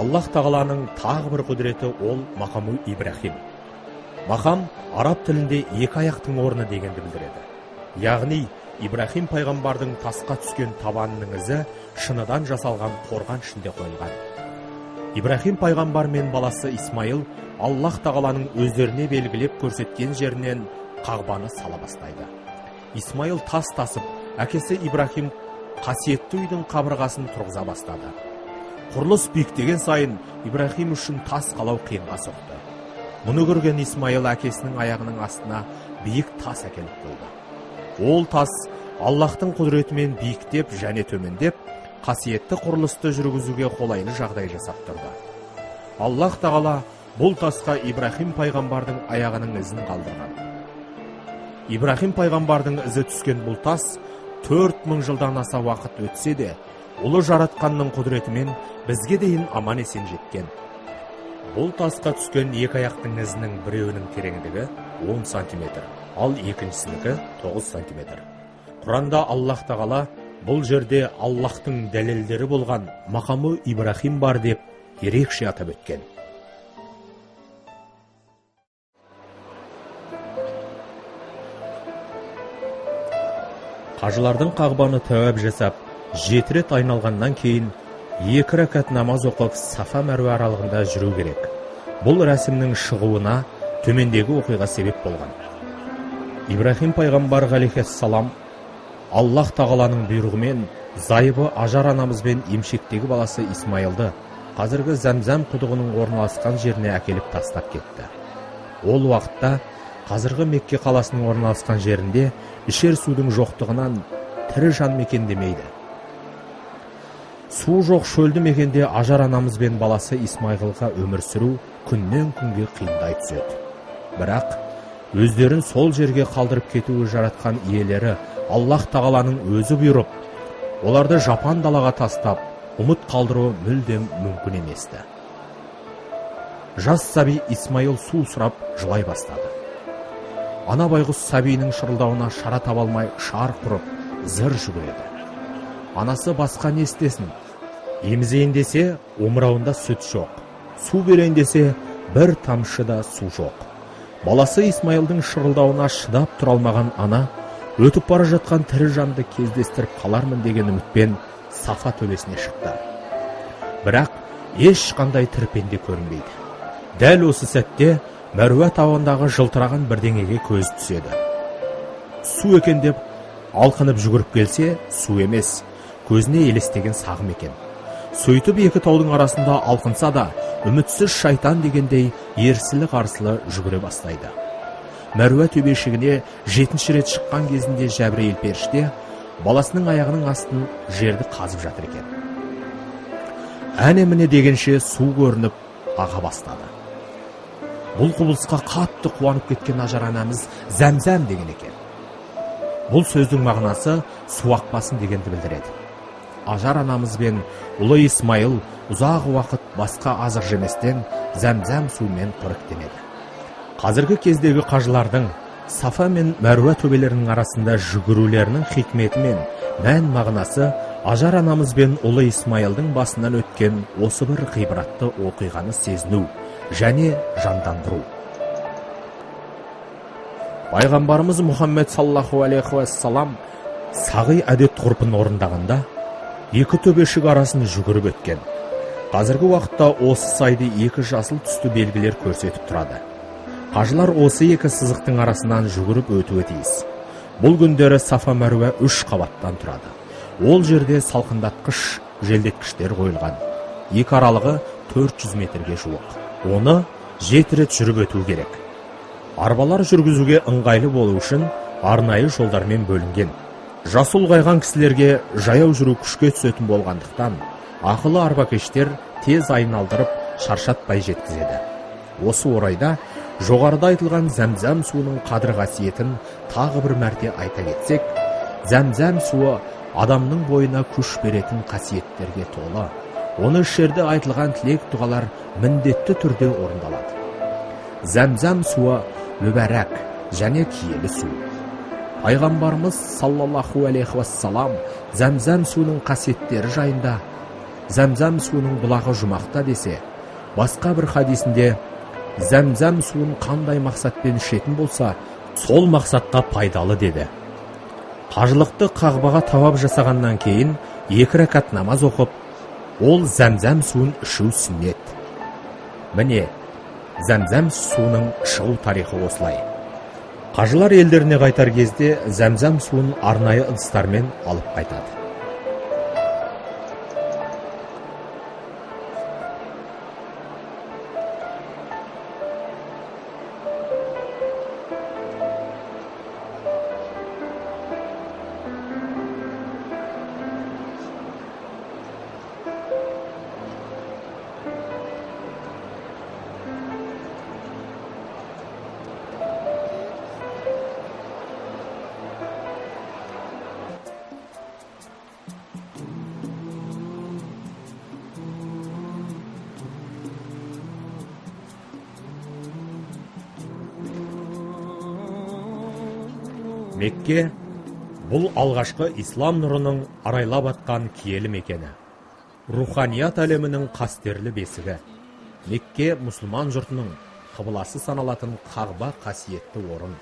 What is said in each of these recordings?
Аллах тағаланың тағы бір құдіреті ол мақаму Ибрахим. Мақам араб тілінде екі аяқтың орны дегенді білдіреді. Яғни Ибрахим пайғамбардың тасқа түскен табанының ізі шыныдан жасалған қорған ішінде қойылған. Ибрахим пайғамбар мен баласы Исмаил Аллах тағаланың өздеріне белгілеп көрсеткен жерінен қағбаны сала бастайды. Исмаил тас тасып, әкесі Ибрахим қасиетті үйдің қабырғасын тұрғыза бастады. Құрылыс биіктеген сайын Ибрахим үшін тас қалау қиынға соқты. Мұны көрген Исмаил әкесінің аяғының астына биік тас әкеліп қойды. Ол тас Аллахтың құдіретімен биіктеп және төмендеп, қасиетті құрылысты жүргізуге қолайлы жағдай жасап тұрды. Аллах тағала бұл тасқа Ибрахим пайғамбардың аяғының ізін қалдырған. Ибрахим пайғамбардың ізі түскен бұл тас 4000 жылдан аса уақыт өтсе де, ұлы жаратқанның құдіретімен бізге дейін аман есен жеткен. Бұл тасқа түскен екі аяқтың ізінің біреуінің тереңдігі 10 сантиметр, ал екіншісінікі 9 сантиметр. Құранда Аллах тағала бұл жерде Аллахтың дәлелдері болған мақамы Ибрахим бар деп ерекше атап өткен. Қажылардың қағбаны тәуап жасап, 7 рет айналғаннан кейін 2 рәкат намаз оқып Сафа Мәруа аралығында жүру керек. Бұл рәсімнің шығуына төмендегі оқиға себеп болған. Ибрахим пайғамбар ғалейхиссалам Аллах тағаланың бұйрығымен зайыбы Ажар анамызбен емшектегі баласы Исмаилды қазіргі Зәмзәм құдығының орналасқан жеріне әкеліп тастап кетті. Ол уақытта қазіргі Мекке қаласының орналасқан жерінде ішер судың жоқтығынан тірі жан мекендемейді. Су жоқ шөлді мекенде Ажар анамыз бен баласы Исмаилға өмір сүру күннен күнге қиындай түседі. Бірақ өздерін сол жерге қалдырып кетуі жаратқан иелері Аллах тағаланың өзі бұйырып, оларды жапан далаға тастап, ұмыт қалдыру мүлдем мүмкін еместі. Жас сәби Исмаил су сұрап жылай бастады. Ана байғұс сәбиінің шырылдауына шара таба алмай шарқ ұрып, зыр жүгіреді. Анасы басқа не істесін? Емізейін десе, омырауында сүт жоқ. Су берейін десе, бір тамшы да су жоқ. Баласы Исмаилдің шырылдауына шыдап тұра алмаған ана, өтіп бара жатқан тірі жанды кездестіріп қалармын деген үмітпен Сафа төбесіне шықты. Бірақ ешқандай тірпенде көрінбейді. Дәл осы сәтте Мәруа тауындағы жылтыраған бірдеңеге көз түседі. Су екен деп алқынып жүгіріп келсе, су емес, көзіне елестеген сағым екен. Сөйтіп екі таудың арасында алқынса да, үмітсіз шайтан дегендей ерсілі-қарсылы жүгіре бастайды. Мәруа төбешігіне 7-ші рет шыққан кезінде Жәбірейіл періште баласының аяғының астын жерді қазып жатыр екен. Әне-міне дегенше су көрініп аға бастады. Бұл құбылысқа қатты қуанып кеткен Ажар анамыз Зәмзәм деген екен. Бұл сөздің мағынасы су ақпасын дегенді білдіреді. Ажар анамыз бен ұлы Исмаил ұзақ уақыт басқа азық жеместен Зәмзәм суымен қоректенеді. Қазіргі кездегі қажылардың Сафа мен Мәруа төбелерінің арасында жүгірулерінің хикметі мен мән мағынасы Ажар анамыз бен ұлы Исмаилдың басынан өткен осы бір ғибратты оқиғаны сезіну және жандандыру. Пайғамбарымыз Мұхаммед саллаллаху алейхи уассалам сағи әдет ғұрпын орындағанда екі төбешік арасын жүгіріп өткен. Қазіргі уақытта осы сайды екі жасыл түсті белгілер көрсетіп тұрады. Қажылар осы екі сызықтың арасынан жүгіріп өтуі тиіс. Бұл күндері Сафа Мәруа 3 қабаттан тұрады. Ол жерде салқындатқыш желдеткіштер қойылған. Екі аралығы 400 метрге жуық. Оны 7 рет жүріп өту керек. Арбалар жүргізуге ыңғайлы болу үшін арнайы жолдармен бөлінген. Жасы ұлғайған кісілерге жаяу жүру күшке түсетін болғандықтан, ақылы арбакештер тез айналдырып шаршатпай жеткізеді. Осы орайда жоғарыда айтылған Зәмзәм суының қадір қасиетін тағы бір мәрте айта кетсек, Зәмзәм суы адамның бойына күш беретін қасиеттерге толы. Оны ішерде айтылған тілек дұғалар міндетті түрде орындалады. Зәмзәм суы мүбәрәк және киелі су. Пайғамбарымыз саллаллаху алейхи уассалам Зәмзәм суының қасиеттері жайында: зәмзәм суының бұлағы жұмақта десе, басқа бір хадисінде зәмзәм суын қандай мақсатпен ішетін болса, сол мақсатқа пайдалы деді. Қажылықты Қағбаға тавап жасағаннан кейін 2 рәкат намаз оқып, ол зәмзәм суын ішу сүннет. Міне, зәмзәм суының шығу тарихы осылай. Қажылар елдеріне қайтар кезде зәмзәм суын арнайы ыдыстармен алып қайтады. Мекке бұл алғашқы ислам нұрының арайлап атқан киелі мекені. Руханият әлемінің қастерлі бесігі. Мекке мұсылман жұртының қыбласы саналатын Қағба қасиетті орын.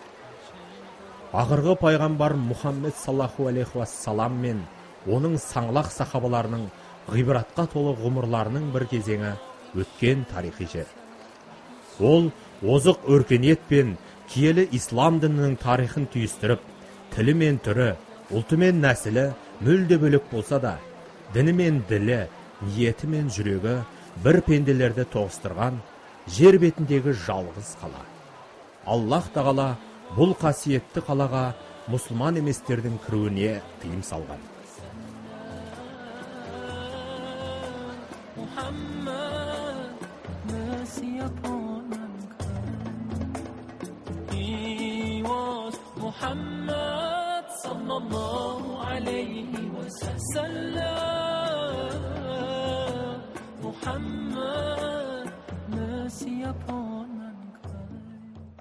Ақырғы пайғамбар Мұхаммед саллаху алейхи уассалам мен оның саңлақ сахабаларының ғибратқа толы ғұмырларының бір кезеңі өткен тарихи жер. Ол озық өркениет пен киелі ислам дінінің тарихын түйістіріп, тілі мен түрі, ұлты мен нәсілі мүлде бөлек болса да, діні мен ділі, ниеті мен жүрегі бір пенделерді тоғыстырған жер бетіндегі жалғыз қала. Аллах тағала бұл қасиетті қалаға мұсылман еместердің кіруіне тыйым салған. Muhammad sallallahu alayhi wa sallam. Muhammad mercy upon mankind.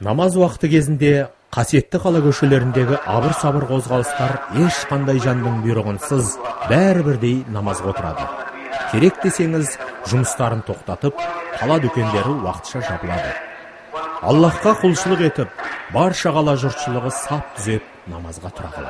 Намаз уақыты кезінде қасиетті қала көшелеріндегі абыр-сабыр қозғалыстар ешқандай жандың бұйрығынсыз бәрі-бірдей намазға отырады. Керек десеңіз, жұмыстарын тоқтатып, қала дүкендері уақытша жабылады. Аллахқа құлшылық етіп, барша қала жұртшылығы сап түзеп намазға тұра қалады.